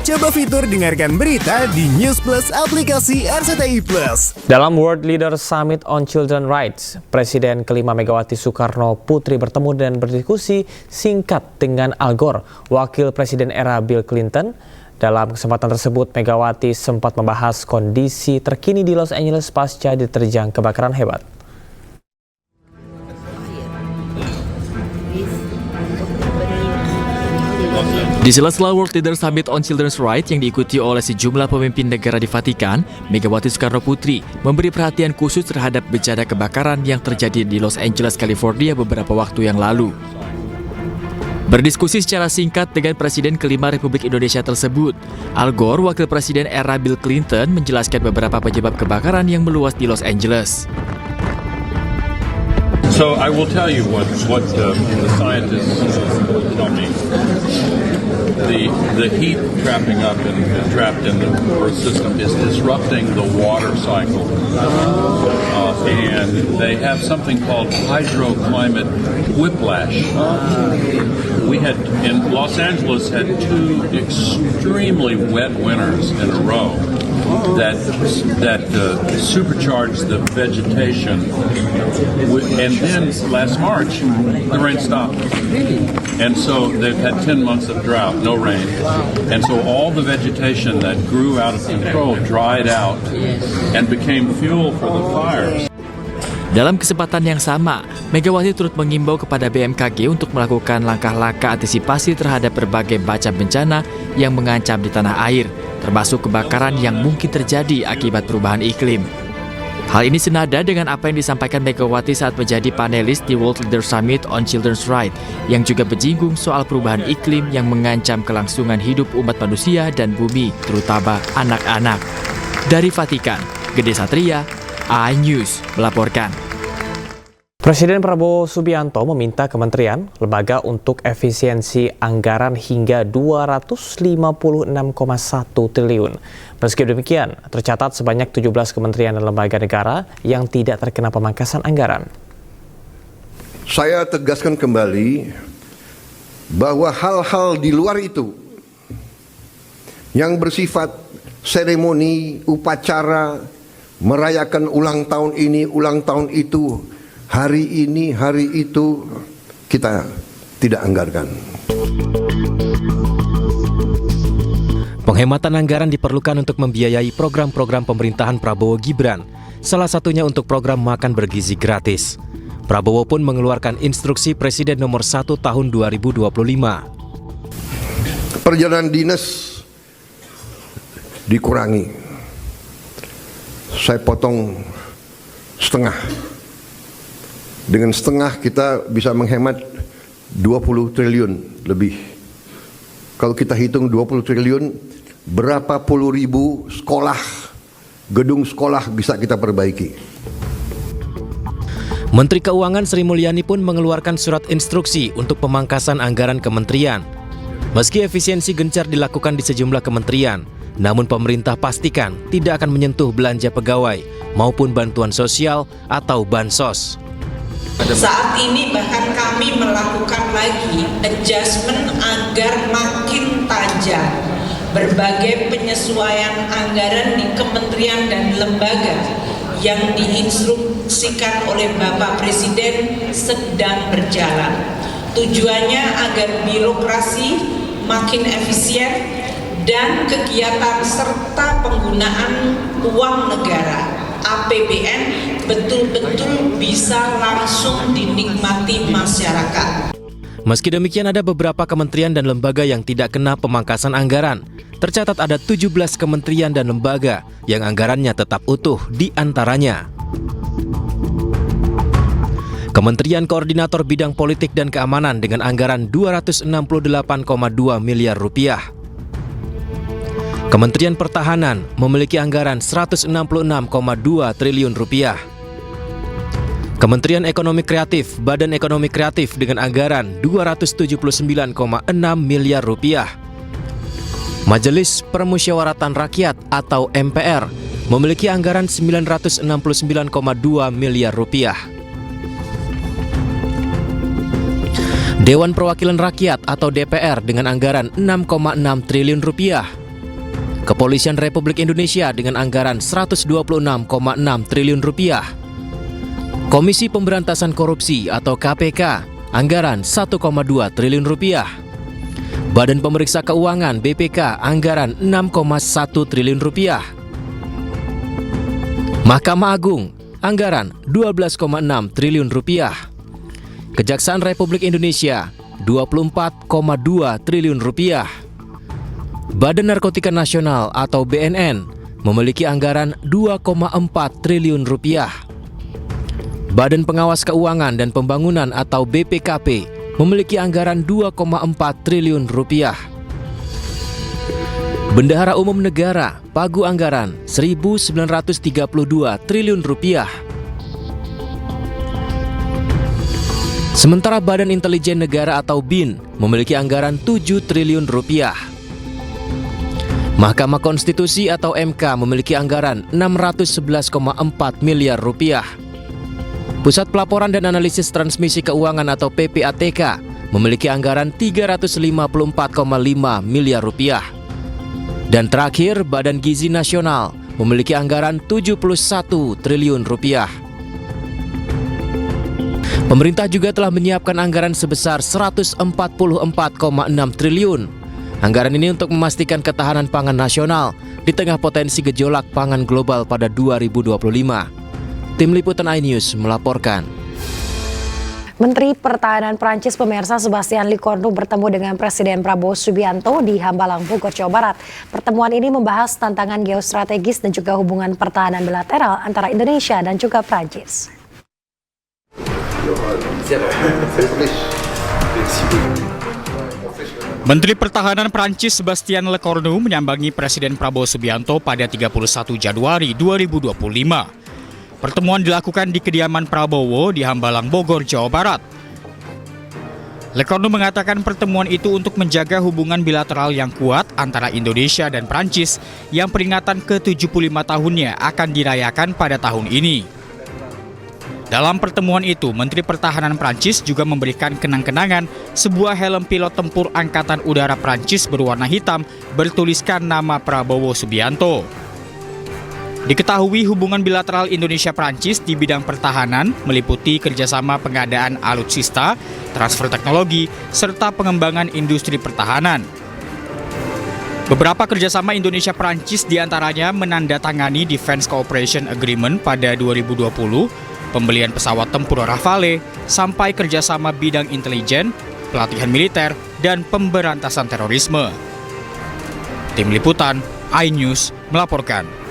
Coba fitur dengarkan berita di News Plus aplikasi RCTI Plus. Dalam World Leaders Summit on Children Rights, Presiden kelima Megawati Soekarno Putri bertemu dan berdiskusi singkat dengan Al Gore, Wakil Presiden era Bill Clinton. Dalam kesempatan tersebut, Megawati sempat membahas kondisi terkini di Los Angeles pasca diterjang kebakaran hebat. Di sela-sela World Leaders Summit on Children's Rights yang diikuti oleh sejumlah pemimpin negara di Vatikan, Megawati Soekarno Putri memberi perhatian khusus terhadap bencana kebakaran yang terjadi di Los Angeles, California beberapa waktu yang lalu. Berdiskusi secara singkat dengan Presiden kelima Republik Indonesia tersebut, Al Gore, Wakil Presiden era Bill Clinton, menjelaskan beberapa penyebab kebakaran yang meluas di Los Angeles. So I will tell you what the scientists tell me. The heat trapped in the Earth system is disrupting the water cycle, and they have something called hydroclimate whiplash. We had in Los Angeles had two extremely wet winters in a row that supercharged the vegetation, and then last March the rain stopped, and so they've had 10 months of drought, no rain, and so all the vegetation that grew out of control dried out and became fuel for the fires. Dalam kesempatan yang sama, Megawati turut mengimbau kepada BMKG untuk melakukan langkah-langkah antisipasi terhadap berbagai macam bencana yang mengancam di tanah air, termasuk kebakaran yang mungkin terjadi akibat perubahan iklim. Hal ini senada dengan apa yang disampaikan Megawati saat menjadi panelis di World Leaders Summit on Children's Rights, yang juga menyinggung soal perubahan iklim yang mengancam kelangsungan hidup umat manusia dan bumi, terutama anak-anak. Dari Vatikan, Gede Satria, iNews melaporkan. Presiden Prabowo Subianto meminta kementerian, lembaga untuk efisiensi anggaran hingga 256,1 triliun. Meski demikian, tercatat sebanyak 17 kementerian dan lembaga negara yang tidak terkena pemangkasan anggaran. Saya tegaskan kembali bahwa hal-hal di luar itu yang bersifat seremoni, upacara, merayakan ulang tahun ini, ulang tahun itu, hari ini, hari itu, kita tidak anggarkan. Penghematan anggaran diperlukan untuk membiayai program-program pemerintahan Prabowo Gibran, salah satunya untuk program makan bergizi gratis. Prabowo pun mengeluarkan instruksi Presiden nomor 1 tahun 2025. Perjalanan dinas dikurangi. Saya potong setengah. Dengan setengah kita bisa menghemat 20 triliun lebih. Kalau kita hitung 20 triliun, berapa puluh ribu sekolah, gedung sekolah bisa kita perbaiki. Menteri Keuangan Sri Mulyani pun mengeluarkan surat instruksi untuk pemangkasan anggaran kementerian. Meski efisiensi gencar dilakukan di sejumlah kementerian, namun pemerintah pastikan tidak akan menyentuh belanja pegawai maupun bantuan sosial atau bansos. Saat ini bahkan kami melakukan lagi adjustment agar makin tajam. Berbagai penyesuaian anggaran di kementerian dan lembaga yang diinstruksikan oleh Bapak Presiden sedang berjalan. Tujuannya agar birokrasi makin efisien dan kegiatan serta penggunaan uang negara APBN betul-betul bisa langsung dinikmati masyarakat. Meski demikian, ada beberapa kementerian dan lembaga yang tidak kena pemangkasan anggaran. Tercatat ada 17 kementerian dan lembaga yang anggarannya tetap utuh, di antaranya Kementerian Koordinator Bidang Politik dan Keamanan dengan anggaran 268,2 miliar rupiah. Kementerian Pertahanan memiliki anggaran 166,2 triliun rupiah. Kementerian Ekonomi Kreatif, Badan Ekonomi Kreatif dengan anggaran 279,6 miliar rupiah. Majelis Permusyawaratan Rakyat atau MPR memiliki anggaran 969,2 miliar rupiah. Dewan Perwakilan Rakyat atau DPR dengan anggaran 6,6 triliun rupiah. Kepolisian Republik Indonesia dengan anggaran 126,6 triliun rupiah. Komisi Pemberantasan Korupsi atau KPK anggaran 1,2 triliun rupiah. Badan Pemeriksa Keuangan BPK anggaran 6,1 triliun rupiah. Mahkamah Agung anggaran 12,6 triliun rupiah. Kejaksaan Republik Indonesia 24,2 triliun rupiah. Badan Narkotika Nasional atau BNN memiliki anggaran 2,4 triliun rupiah. Badan Pengawas Keuangan dan Pembangunan atau BPKP memiliki anggaran 2,4 triliun rupiah. Bendahara Umum Negara pagu anggaran 1.932 triliun rupiah. Sementara Badan Intelijen Negara atau BIN memiliki anggaran 7 triliun rupiah. Mahkamah Konstitusi atau MK memiliki anggaran 611,4 miliar rupiah. Pusat Pelaporan dan Analisis Transmisi Keuangan atau PPATK memiliki anggaran 354,5 miliar rupiah. Dan terakhir, Badan Gizi Nasional memiliki anggaran 71 triliun rupiah. Pemerintah juga telah menyiapkan anggaran sebesar 144,6 triliun. Anggaran ini untuk memastikan ketahanan pangan nasional di tengah potensi gejolak pangan global pada 2025. Tim Liputan iNews melaporkan. Menteri Pertahanan Prancis pemirsa Sébastien Lecornu bertemu dengan Presiden Prabowo Subianto di Hambalang, Bogor, Jawa Barat. Pertemuan ini membahas tantangan geostrategis dan juga hubungan pertahanan bilateral antara Indonesia dan juga Prancis. Menteri Pertahanan Prancis Sébastien Lecornu menyambangi Presiden Prabowo Subianto pada 31 Januari 2025. Pertemuan dilakukan di kediaman Prabowo di Hambalang, Bogor, Jawa Barat. Lecornu mengatakan pertemuan itu untuk menjaga hubungan bilateral yang kuat antara Indonesia dan Prancis yang peringatan ke-75 tahunnya akan dirayakan pada tahun ini. Dalam pertemuan itu, Menteri Pertahanan Prancis juga memberikan kenang-kenangan sebuah helm pilot tempur Angkatan Udara Prancis berwarna hitam bertuliskan nama Prabowo Subianto. Diketahui hubungan bilateral Indonesia-Prancis di bidang pertahanan meliputi kerjasama pengadaan alutsista, transfer teknologi, serta pengembangan industri pertahanan. Beberapa kerjasama Indonesia-Prancis diantaranya menandatangani Defense Cooperation Agreement pada 2020, pembelian pesawat tempur Rafale, sampai kerjasama bidang intelijen, pelatihan militer, dan pemberantasan terorisme. Tim Liputan iNews melaporkan.